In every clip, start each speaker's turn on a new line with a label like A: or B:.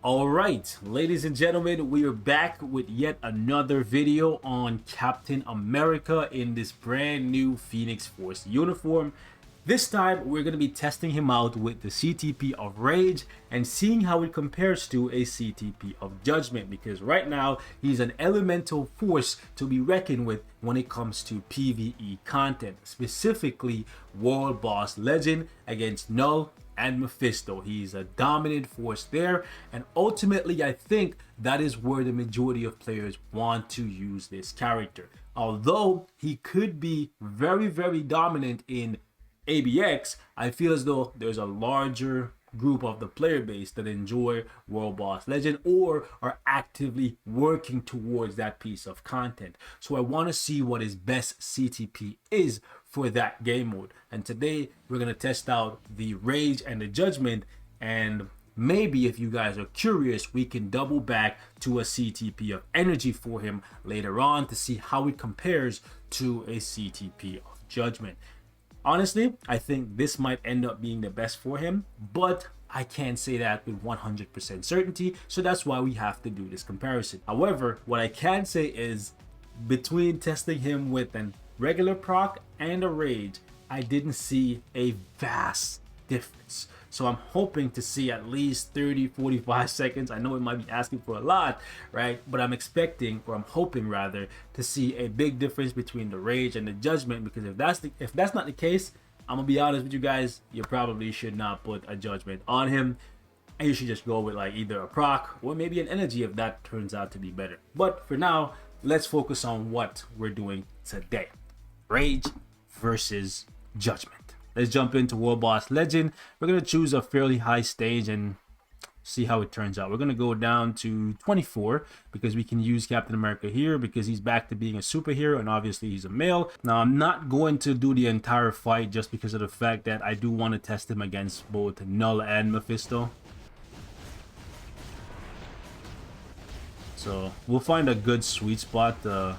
A: Alright, ladies and gentlemen, we are back with yet another video on Captain America in this brand new Phoenix Force uniform. This time, we're going to be testing him out with the CTP of Rage and seeing how it compares to a CTP of Judgment, because right now, he's an elemental force to be reckoned with when it comes to PvE content, specifically World Boss Legend against Null and Mephisto. He's a dominant force there, and ultimately I think that is where the majority of players want to use this character. Although he could be very dominant in ABX, I feel as though there's a larger group of the player base that enjoy World Boss Legend or are actively working towards that piece of content. So I want to see what his best CTP is for that game mode. And today we're going to test out the Rage and the Judgment, and maybe if you guys are curious, we can double back to a CTP of Energy for him later on to see how it compares to a CTP of Judgment. Honestly, I think this might end up being the best for him, but I can't say that with 100% certainty, so that's why we have to do this comparison. However, what I can say is between testing him with an regular proc and a Rage, I didn't see a vast difference. So I'm hoping to see at least 30-45 seconds. I know it might be asking for a lot, right? But I'm expecting, or I'm hoping rather, to see a big difference between the Rage and the Judgment, because if that's not the case, I'm gonna be honest with you guys, you probably should not put a Judgment on him, and you should just go with like either a proc or maybe an energy if that turns out to be better. But for now, let's focus on what we're doing today. Rage versus Judgment. Let's jump into World Boss Legend. We're going to choose a fairly high stage and see how it turns out. We're going to go down to 24 because we can use Captain America here because he's back to being a superhero and obviously he's a male. Now, I'm not going to do the entire fight just because of the fact that I do want to test him against both Null and Mephisto. So we'll find a good sweet spot to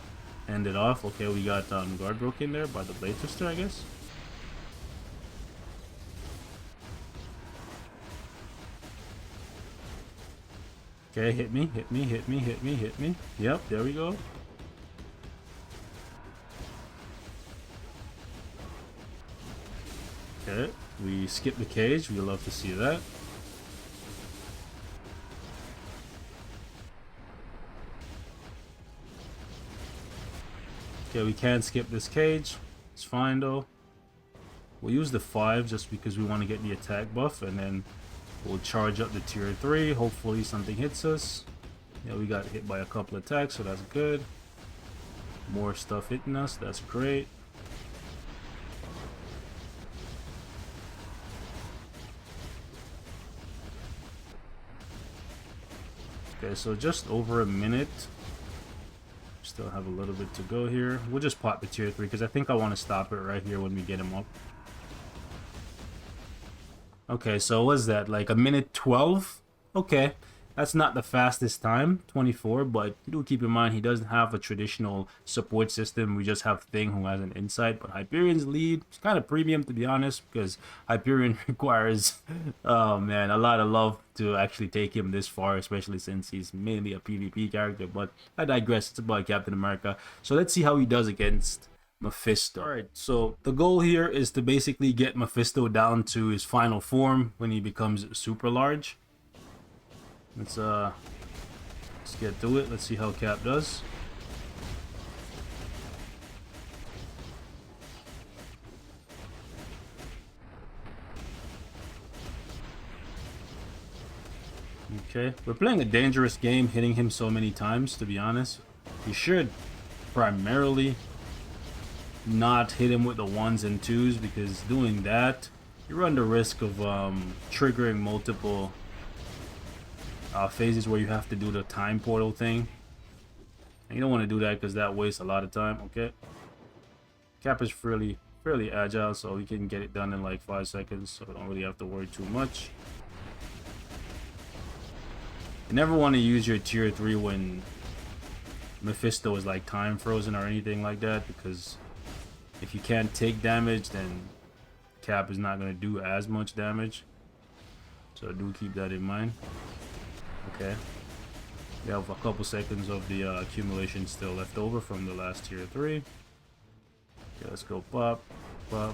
A: end it off. Okay, we got guard broken there by the Blade Twister, I guess. Okay, hit me. Yep, there we go. Okay, we skip the cage. We love to see that. Okay, we can skip this cage. It's fine though. We'll use the 5 just because we want to get the attack buff, and then we'll charge up the tier 3. Hopefully something hits us. Yeah, we got hit by a couple attacks, so that's good. More stuff hitting us, that's great. Okay, so just over a minute. Still have a little bit to go here. We'll just pop the tier 3 because I think I want to stop it right here when we get him up. Okay, so what's that, like a minute 12? Okay, that's not the fastest time, 24, but do keep in mind he doesn't have a traditional support system. We just have Thing who has an insight, but Hyperion's lead is kind of premium to be honest, because Hyperion requires, oh man, a lot of love to actually take him this far, especially since he's mainly a PvP character. But I digress, it's about Captain America. So let's see how he does against Mephisto. Alright, so the goal here is to basically get Mephisto down to his final form when he becomes super large. Let's get to it. Let's see how Cap does. Okay, we're playing a dangerous game, hitting him so many times, to be honest. You should primarily not hit him with the 1s and 2s, because doing that you run the risk of triggering multiple phases where you have to do the time portal thing, and you don't want to do that because that wastes a lot of time. Okay, Cap is fairly agile, so he can get it done in like 5 seconds, so we don't really have to worry too much. You never want to use your tier 3 when Mephisto is like time frozen or anything like that, because if you can't take damage, then Cap is not going to do as much damage. So do keep that in mind. Okay. We have a couple seconds of the accumulation still left over from the last tier 3. Okay, let's go pop, pop.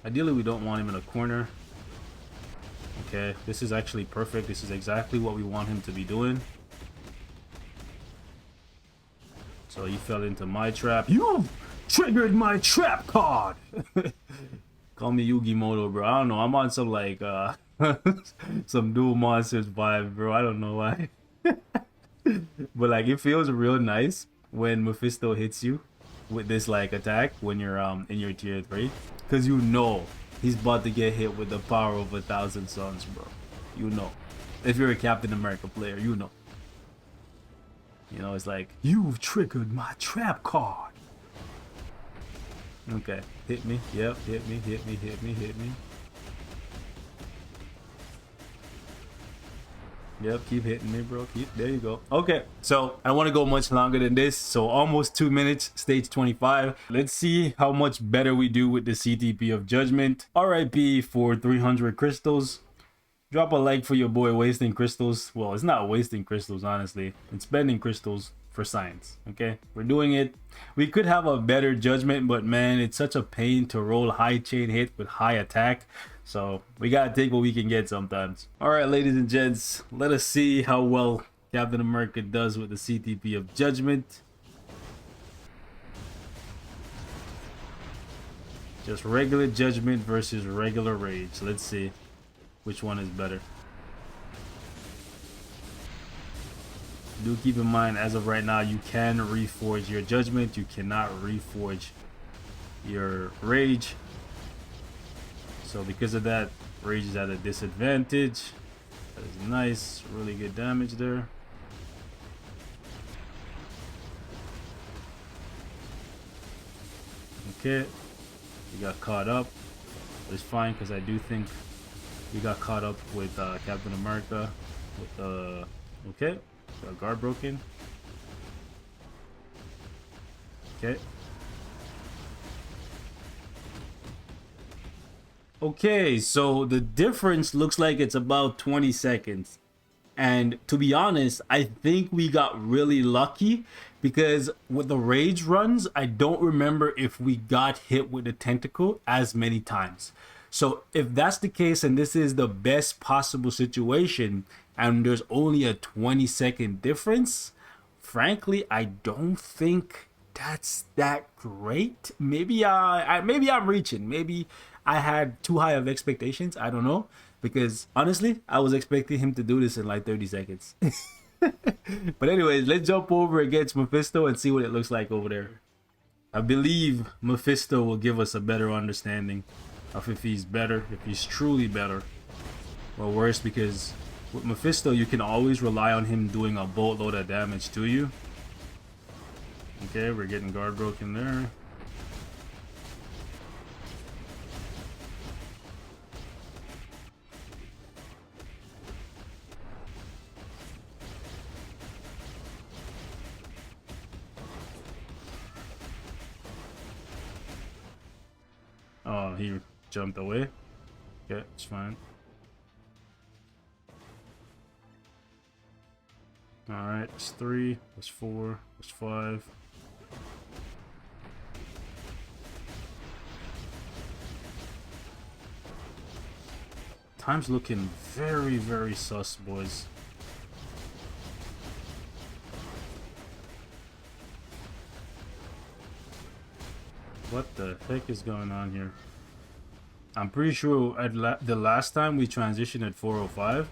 A: Ideally, we don't want him in a corner. Okay, this is actually perfect. This is exactly what we want him to be doing. So he fell into my trap. You triggered my trap card! Call me Yugi Moto, bro. I don't know. I'm on some like some dual monsters vibe, bro. I don't know why. But like it feels real nice when Mephisto hits you with this like attack when you're in your tier 3. Cause you know he's about to get hit with the power of 1,000 suns, bro. You know. If you're a Captain America player, you know. You know, it's like, you've triggered my trap card. Okay, hit me. Yep, hit me, hit me, hit me, hit me. Yep, keep hitting me, bro. Keep, there you go. Okay, so I don't want to go much longer than this. So almost 2 minutes, stage 25. Let's see how much better we do with the CTP of Judgment. RIP for 300 crystals. Drop a like for your boy wasting crystals. Well, it's not wasting crystals, honestly. It's spending crystals for science, okay? We're doing it. We could have a better Judgment, but man, it's such a pain to roll high chain hit with high attack. So we gotta take what we can get sometimes. All right, ladies and gents, let us see how well Captain America does with the CTP of Judgment. Just regular Judgment versus regular Rage. Let's see which one is better. Do keep in mind, as of right now, you can reforge your Judgment. You cannot reforge your Rage. So because of that, Rage is at a disadvantage. That is nice. Really good damage there. Okay. We got caught up. But it's fine because I do think we got caught up with Captain America. With okay. Got guard broken. Okay. Okay, so the difference looks like it's about 20 seconds. And to be honest, I think we got really lucky because with the rage runs, I don't remember if we got hit with the tentacle as many times. So if that's the case and this is the best possible situation and there's only a 20-second difference, frankly, I don't think that's that great. Maybe I'm reaching. Maybe I had too high of expectations. I don't know. Because honestly, I was expecting him to do this in like 30 seconds. But anyways, let's jump over against Mephisto and see what it looks like over there. I believe Mephisto will give us a better understanding of if he's better, if he's truly better or worse, because with Mephisto, you can always rely on him doing a boatload of damage to you. Okay, we're getting guard broken there. Oh, he jumped away. Okay, it's fine. Alright, it's 3, it's 4, it's 5. Time's looking very, very sus, boys. What the heck is going on here? I'm pretty sure at the last time we transitioned at 4:05.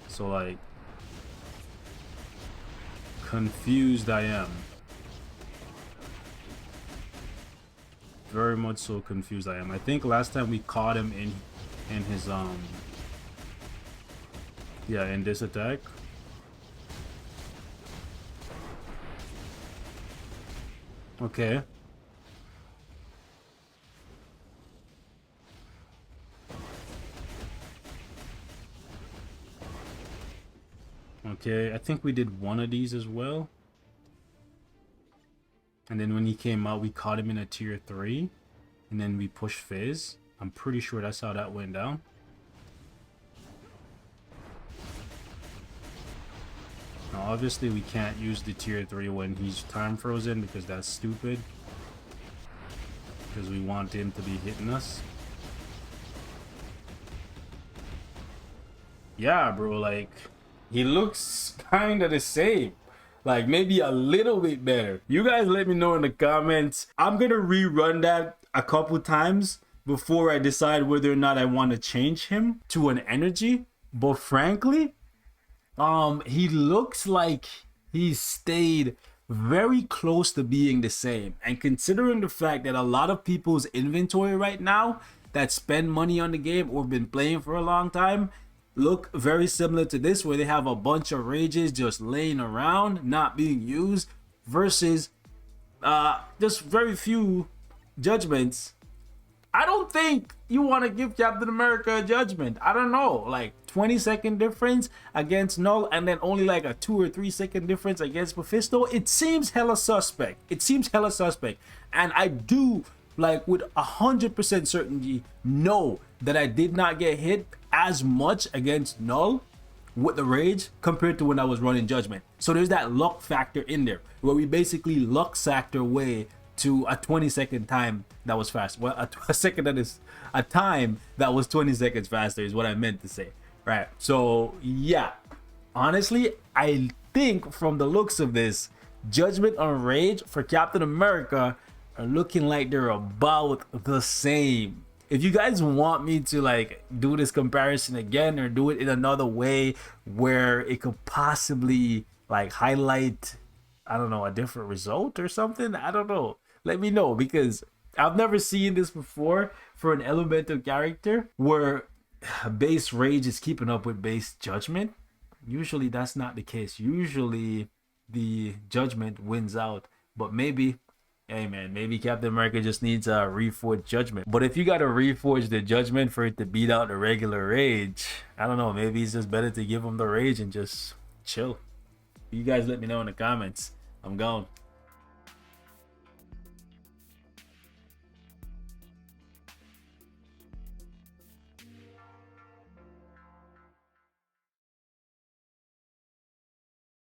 A: So like, confused I am. Very much so confused I am. I think last time we caught him in his yeah, in this attack. Okay. Okay, I think we did one of these as well. And then when he came out, we caught him in a tier 3. And then we pushed Fizz. I'm pretty sure that's how that went down. Now, obviously, we can't use the tier 3 when he's time frozen because that's stupid. Because we want him to be hitting us. Yeah, bro, like, he looks kind of the same. Like, maybe a little bit better. You guys let me know in the comments. I'm going to rerun that a couple times before I decide whether or not I want to change him to an energy. But frankly, he looks like he stayed very close to being the same. And considering the fact that a lot of people's inventory right now that spend money on the game or been playing for a long time look very similar to this, where they have a bunch of rages just laying around not being used, versus just very few judgments. I don't think you want to give Captain America a judgment. I don't know, like 20-second difference against Null and then only like a 2 or 3 second difference against Mephisto. It seems hella suspect. It seems hella suspect. And I do, like, with 100% certainty know that I did not get hit as much against Null with the rage compared to when I was running Judgment. So there's that luck factor in there where we basically luck sacked our way to a 20-second time that was fast. Well, a second that is a time that was 20 seconds faster is what I meant to say, right? So yeah, honestly, I think from the looks of this, Judgment on Rage for Captain America are looking like they're about the same. If you guys want me to like do this comparison again or do it in another way where it could possibly like highlight, I don't know, a different result or something, I don't know, let me know, because I've never seen this before for an elemental character where base rage is keeping up with base judgment. Usually that's not the case. Usually the judgment wins out, but maybe, hey man, maybe Captain America just needs a reforged judgment. But if you gotta reforge the judgment for it to beat out the regular rage, I don't know, maybe it's just better to give him the rage and just chill. You guys let me know in the comments. I'm gone.